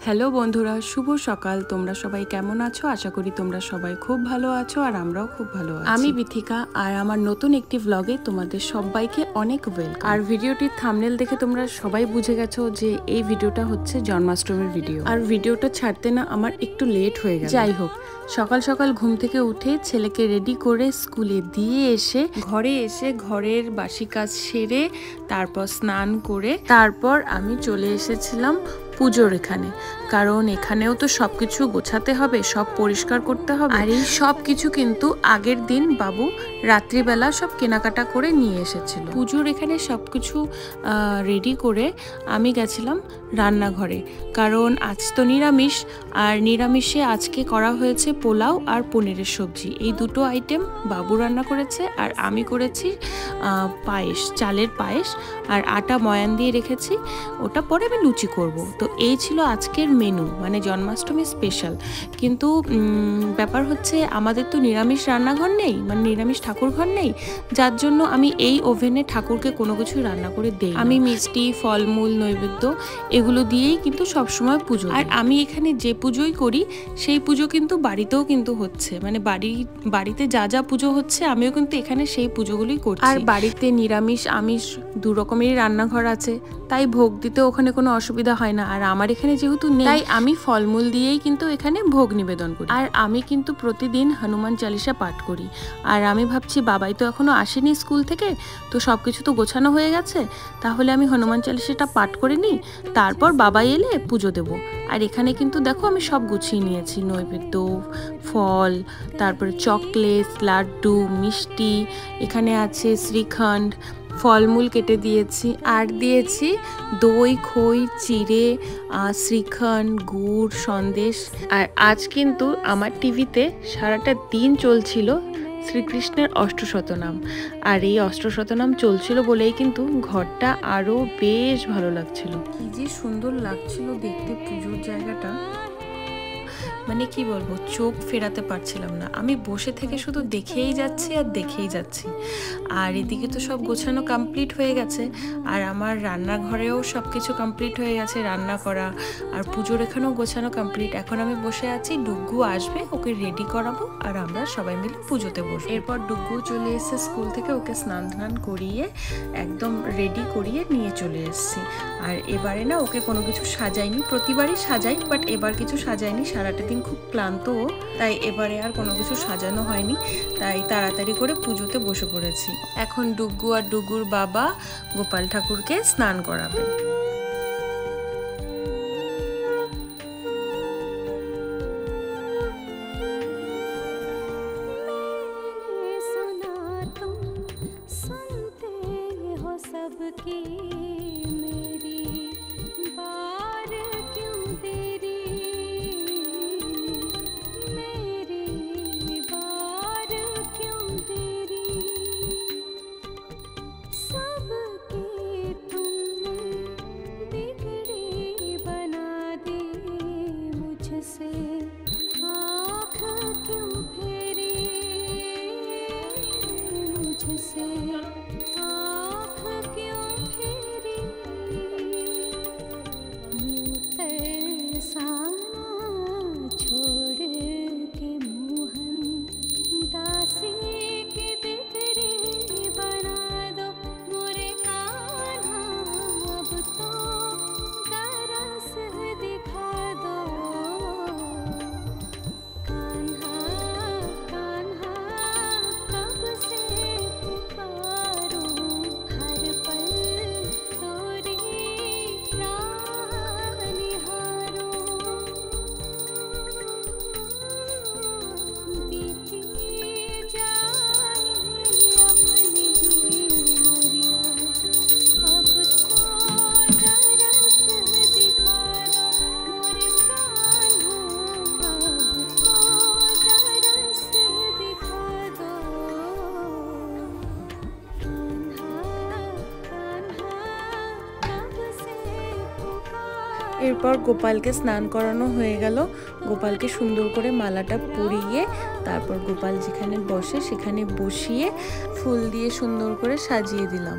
Hello বন্ধুরা, শুভ সকাল। তোমরা সবাই কেমন আছো? আশা করি তোমরা সবাই খুব ভালো আছো আর আমরাও খুব ভালো আছি। আমি বিথিকা আর আমার নতুন একটি ভ্লগে তোমাদের সবাইকে অনেক ওয়েলকাম। আর ভিডিওটির থাম্বনেল দেখে তোমরা সবাই বুঝে গেছো যে এই ভিডিওটা হচ্ছে জন্মাষ্টমীর ভিডিও। আর ভিডিওটা ছাড়তে না আমার একটু লেট হয়ে গেল। যাই হোক, সকাল সকাল ঘুম থেকে উঠে ছেলেকে রেডি করে স্কুলে দিয়ে এসে ঘরে এসে ঘরের বাসি কাজ সেরে তারপর স্নান করে তারপর আমি চলে এসেছিলাম পুজোর এখানে, কারণ এখানেও তো সবকিছু গোছাতে হবে, সব পরিষ্কার করতে হবে। আর এই সব কিছু কিন্তু আগের দিন বাবু রাত্রিবেলা সব কেনাকাটা করে নিয়ে এসেছিল। পুজোর এখানে সবকিছু রেডি করে আমি গেছিলাম রান্নাঘরে, কারণ আজ তো নিরামিষ, আর নিরামিষে আজকে করা হয়েছে পোলাও আর পনিরের সবজি। এই দুটো আইটেম বাবু রান্না করেছে আর আমি করেছি পায়েস, চালের পায়েস, আর আটা ময়ান দিয়ে রেখেছি, ওটা পরে আমি লুচি করব। তো এই ছিল আজকের মেনু, মানে জন্মাষ্টমী স্পেশাল। কিন্তু ব্যাপার হচ্ছে আমাদের তো নিরামিষ রান্নাঘর নেই, মানে নিরামিষ ঠাকুরঘর নেই, যার জন্য আমি এই ওভেনে ঠাকুরকে কোনো কিছু রান্না করে দেই। আমি মিষ্টি, ফলমূল, নৈবেদ্য এগুলো দিয়েই কিন্তু সবসময় পুজো। আর আমি এখানে যে পুজোই করি সেই পুজো কিন্তু বাড়িতেও কিন্তু হচ্ছে, মানে বাড়িতে যা যা পুজো হচ্ছে আমিও কিন্তু এখানে সেই পুজোগুলোই করছি। আর বাড়িতে নিরামিষ আমিষ দু রকমেরই রান্নাঘর আছে, তাই ভোগ দিতে ওখানে কোনো অসুবিধা হয় না। আর আমার এখানে যেহেতু নেই, তাই আমি ফলমূল দিয়েই কিন্তু এখানে ভোগ নিবেদন করি। আর আমি কিন্তু প্রতিদিন হনুমান চালিসা পাঠ করি। আর আমি ভাবছি বাবাই তো এখনো আসেনি স্কুল থেকে, তো সবকিছু তো গোছানো হয়ে গেছে, তাহলে আমি হনুমান চালিসাটা পাঠ করে নিই, তারপর বাবাই এলে পুজো দেব। আর এখানে কিন্তু দেখো আমি সব গুছিয়ে নিয়েছি, নৈবেদ্য, ফল, তারপরে চকলেট, লাড্ডু, মিষ্টি, এখানে আছে শ্রীখণ্ড, ফলমূল কেটে দিয়েছি, আর দিয়েছি দই, খই, চিড়ে, শ্রীখণ্ড, গুড়, সন্দেশ। আর আজ কিন্তু আমার টিভিতে সারাটা দিন চলছিল শ্রীকৃষ্ণের অষ্টশতনাম, আর এই অষ্টশতনাম চলছিল বলেই কিন্তু ঘরটা আরও বেশ ভালো লাগছিল। কি যে সুন্দর লাগছিল দেখতে পুজোর জায়গাটা, মানে কি বলবো, চোখ ফেরাতে পারছিলাম না। আমি বসে থেকে শুধু দেখেই যাচ্ছি আর দেখেই যাচ্ছি। আর এদিকে তো সব গোছানো কমপ্লিট হয়ে গেছে, আর আমার রান্নাঘরেও সব কিছু কমপ্লিট হয়ে গেছে, রান্না করা আর পুজোর এখানেও গোছানো কমপ্লিট। এখন আমি বসে আছি, ডুগ্গু আসবে, ওকে রেডি করাবো আর আমরা সবাই মিলে পুজোতে বসবো। এরপর ডুগ্গু চলে এসে স্কুল থেকে, ওকে স্নান ধান করিয়ে একদম রেডি করিয়ে নিয়ে চলে এসেছি। আর এবারে না ওকে কোনো কিছু সাজাইনি, প্রতিবারই সাজাই, বাট এবার কিছু সাজাইনি, সারাটা দিন খুব ক্লান্ত, তাই এবারে আর কোনো কিছু সাজানো হয়নি, তাই তাড়াতাড়ি করে পুজোতে বসে পড়েছি। এখন ডুগ্গু আর ডুগ্গুর বাবা গোপাল ঠাকুরকে স্নান করাবে। এরপর গোপালকে স্নান করানো হয়ে গেল, গোপালকে সুন্দর করে মালাটা পরিয়ে তারপর গোপাল যেখানে বসে সেখানে বসিয়ে ফুল দিয়ে সুন্দর করে সাজিয়ে দিলাম।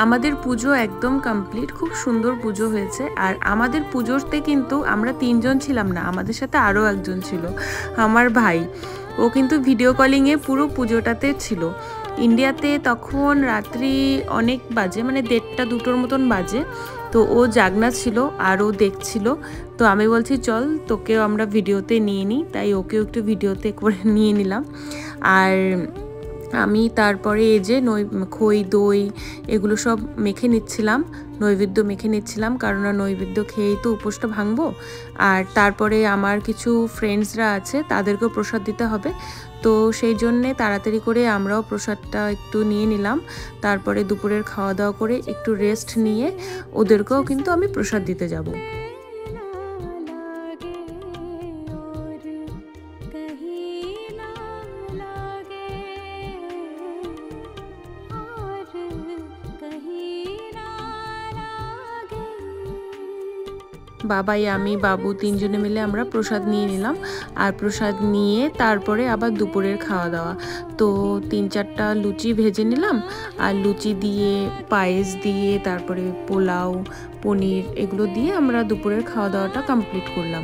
আমাদের পুজো একদম কমপ্লিট, খুব সুন্দর পুজো হয়েছে। আর আমাদের পুজোতে কিন্তু আমরা 3 জন ছিলাম না, আমাদের সাথে আরও একজন ছিল, আমার ভাই। ও কিন্তু ভিডিও কলিংয়ে পুরো পুজোটাতে ছিল। ইন্ডিয়াতে তখন রাত্রি অনেক বাজে, মানে 1:30-2টোর মতন বাজে। তো ও জাগনা ছিল আর ও দেখছিল। তো আমি বলছি চল তোকেও আমরা ভিডিওতে নিয়ে নিই, তাই ওকেও একটু ভিডিওতে করে নিয়ে নিলাম। আর আমি তারপরে এই যে খই দই এগুলো সব মেখে নিচ্ছিলাম, নৈবেদ্য মেখে নিচ্ছিলাম, কারণ নৈবেদ্য খেয়েই তো উপোসটা ভাঙবো। আর তারপরে আমার কিছু ফ্রেন্ডসরা আছে, তাদেরকেও প্রসাদ দিতে হবে। তো সেই জন্যে তাড়াতাড়ি করে আমরাও প্রসাদটা একটু নিয়ে নিলাম। তারপরে দুপুরের খাওয়া দাওয়া করে একটু রেস্ট নিয়ে ওদেরকেও কিন্তু আমি প্রসাদ দিতে যাব। বাবাই, আমি, বাবু 3 জনে মিলে আমরা প্রসাদ নিয়ে নিলাম। আর প্রসাদ নিয়ে তারপরে আবার দুপুরের খাওয়া দাওয়া। তো 3-4টা লুচি ভেজে নিলাম, আর লুচি দিয়ে পায়েস দিয়ে তারপরে পোলাও পনির এগুলো দিয়ে আমরা দুপুরের খাওয়া দাওয়াটা কমপ্লিট করলাম।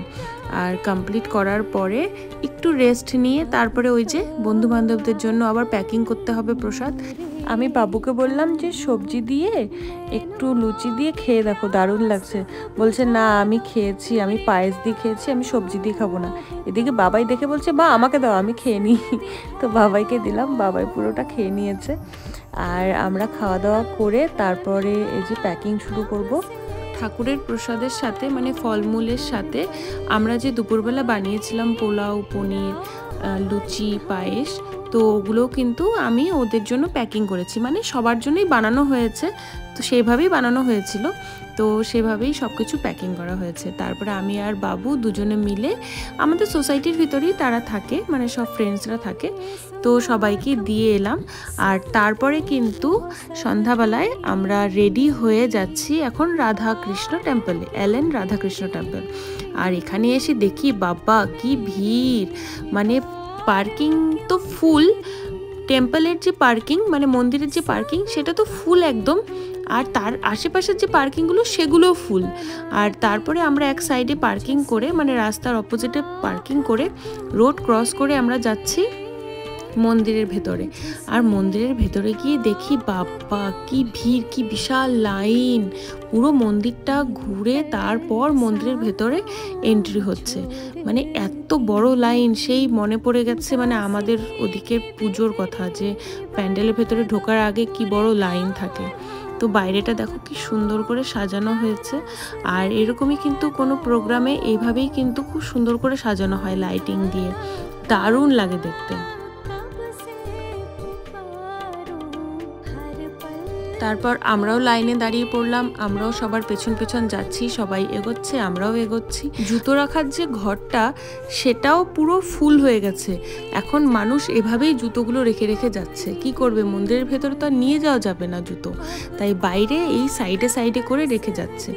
আর কমপ্লিট করার পরে একটু রেস্ট নিয়ে তারপরে ওই যে বন্ধু বান্ধবদের জন্য আবার প্যাকিং করতে হবে প্রসাদ। আমি বাবুকে বললাম যে সবজি দিয়ে একটু লুচি দিয়ে খেয়ে দেখো, দারুণ লাগছে। বলছে না আমি খেয়েছি, আমি পায়েস দিয়ে খেয়েছি, আমি সবজি দিয়ে খাবো না। এদিকে বাবাই দেখে বলছে বা আমাকে দাও, আমি খেয়ে নিই। তো বাবাইকে দিলাম, বাবাই পুরোটা খেয়ে নিয়েছে। আর আমরা খাওয়া দাওয়া করে তারপরে এই যে প্যাকিং শুরু করব। ঠাকুরের প্রসাদের সাথে মানে ফলমূলের সাথে আমরা যে দুপুরবেলা বানিয়েছিলাম পোলাও পনির লুচি পায়েস, তো ওগুলো কিন্তু আমি ওদের জন্য প্যাকিং করেছি, মানে সবার জন্যই বানানো হয়েছে। তো সেইভাবেই বানানো হয়েছিল, তো সেভাবেই সব কিছু প্যাকিং করা হয়েছে। তারপরে আমি আর বাবু দুজনে মিলে, আমাদের সোসাইটির ভিতরেই তারা থাকে, মানে সব ফ্রেন্ডসরা থাকে, তো সবাইকে দিয়ে এলাম। আর তারপরে কিন্তু সন্ধ্যাবেলায় আমরা রেডি হয়ে যাচ্ছি এখন রাধাকৃষ্ণ টেম্পলে, এলএন রাধাকৃষ্ণ টেম্পল। আর এখানে এসে দেখি বাবা কি ভিড়, মানে পার্কিং তো ফুল, টেম্পলের যে পার্কিং মানে মন্দিরের যে পার্কিং সেটা তো ফুল একদম, আর তার আশেপাশের যে পার্কিংগুলো সেগুলোও ফুল। আর তারপরে আমরা এক সাইডে পার্কিং করে, মানে রাস্তার অপোজিটে পার্কিং করে রোড ক্রস করে আমরা যাচ্ছি মন্দিরের ভেতরে। আর মন্দিরের ভেতরে গিয়ে দেখি বাবা কি ভিড়, কি বিশাল লাইন, পুরো মন্দিরটা ঘুরে তারপর মন্দিরের ভেতরে এন্ট্রি হচ্ছে। মানে এত বড় লাইন, সেই মনে পড়ে গেছে মানে আমাদের ওদিকের পুজোর কথা, যে প্যান্ডেলের ভেতরে ঢোকার আগে কি বড় লাইন থাকে। তো বাইরেটা দেখো কি সুন্দর করে সাজানো হয়েছে। আর এরকমই কিন্তু কোনো প্রোগ্রামে এইভাবেই কিন্তু খুব সুন্দর করে সাজানো হয় লাইটিং দিয়ে, দারুণ লাগে দেখতে। তারপর আমরাও লাইনে দাঁড়িয়ে পড়লাম, আমরাও সবার পেছন পেছন যাচ্ছি, সবাই এগোচ্ছে আমরাও এগোচ্ছি। জুতো রাখার যে ঘরটা সেটাও পুরো ফুল হয়ে গেছে, এখন মানুষ এভাবেই জুতোগুলো রেখে রেখে যাচ্ছে। কি করবে, মন্দিরের ভেতরে তো আর নিয়ে যাওয়া যাবে না জুতো, তাই বাইরে এই সাইডে সাইডে করে রেখে যাচ্ছে,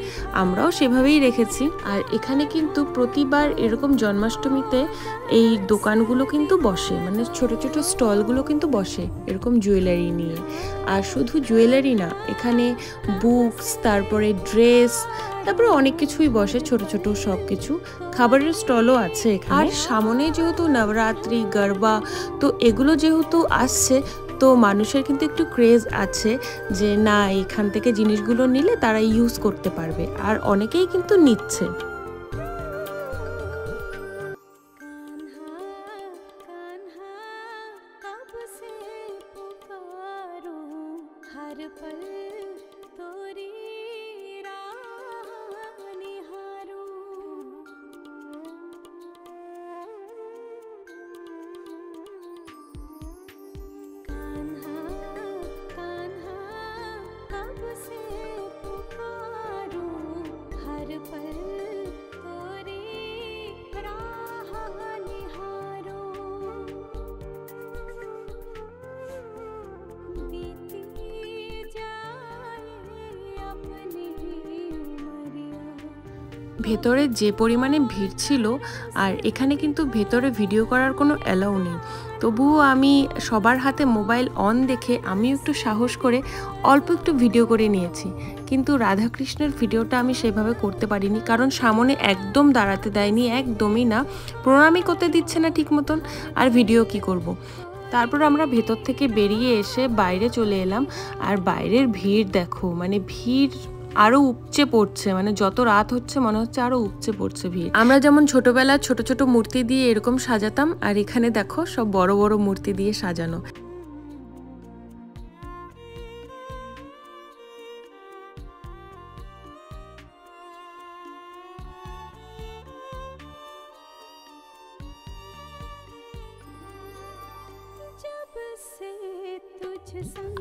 আমরাও সেভাবেই রেখেছি। আর এখানে কিন্তু প্রতিবার এরকম জন্মাষ্টমীতে এই দোকানগুলো কিন্তু বসে, মানে ছোট ছোট স্টলগুলো কিন্তু বসে এরকম জুয়েলারি নিয়ে। আর শুধু জুয়েলারি না, এখানে বুকস, তারপরে ড্রেস, তারপরে অনেক কিছুই বসে ছোট ছোট সব কিছু। খাবারের স্টলও আছে এখানে। আর সামনে যেহেতু নবরাত্রি গরবা, তো এগুলো যেহেতু আসছে, তো মানুষের কিন্তু একটু ক্রেজ আছে যে না এখান থেকে জিনিসগুলো নিলে তারা ইউজ করতে পারবে, আর অনেকেই কিন্তু নিচ্ছে। ভেতরে যে পরিমাণে ভিড় ছিল, আর এখানে কিন্তু ভেতরে ভিডিও করার কোনো অ্যালাউ নেই, তবুও আমি সবার হাতে মোবাইল অন দেখে আমি একটু সাহস করে অল্প একটু ভিডিও করে নিয়েছি। কিন্তু রাধাকৃষ্ণের ভিডিওটা আমি সেভাবে করতে পারিনি, কারণ সামনে একদম দাঁড়াতে দেয়নি, একদমই না, প্রণামই করতে দিচ্ছে না ঠিক মতন, আর ভিডিও কি করব। তারপর আমরা ভেতর থেকে বেরিয়ে এসে বাইরে চলে এলাম, আর বাইরের ভিড় দেখো, মানে ভিড় আরো উপচে পড়ছে, মানে যত রাত হচ্ছে মনে হচ্ছে আরো উপচে পড়ছে ভিড়। আমরা যেমন ছোটবেলায় ছোট ছোট মূর্তি দিয়ে এরকম সাজাতাম, আর এখানে দেখো সব বড় বড় মূর্তি দিয়ে সাজানো।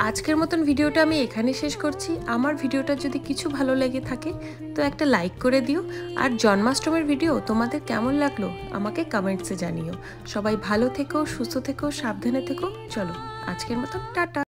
আজকের মতন ভিডিওটা আমি এখানে শেষ করছি। আমার ভিডিওটা যদি কিছু ভালো লেগে থাকে তো একটা লাইক করে দিও, আর জন্মাষ্টমীর ভিডিও তোমাদের কেমন লাগলো আমাকে কমেন্টসে জানিও। সবাই ভালো থেকো, সুস্থ থেকো, সাবধানে থেকো। চলো আজকের মতন টাটা।